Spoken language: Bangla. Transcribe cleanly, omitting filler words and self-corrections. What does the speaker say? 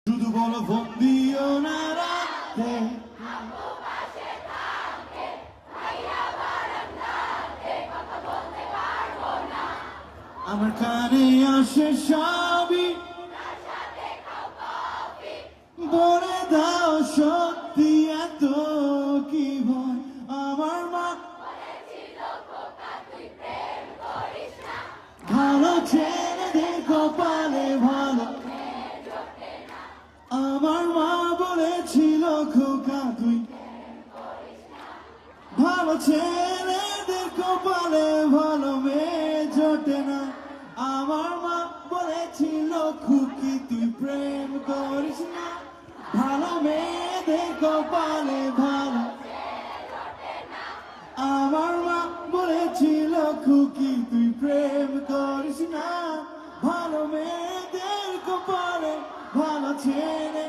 শুধু বলো ফোন দিও না রাতে, আমার কানে আসে সবই, বলে দাও সত্যি এত কি ভয়। আমার মা ভালো ছেলেদের কপালে ভালো, আমার মা বলেছিল খোকা তুই ভালো ছেলেদের কপালে ভালো মেয়ে জোটে না। আমার মা বলেছিল খুকি তুই প্রেম করিস না, ভালো মেয়েদের কপালে ভালো। আমার মা বলেছিল খুকি তুই প্রেম করিস না, ভালো মেয়েদের কপালে ভালো ছেলে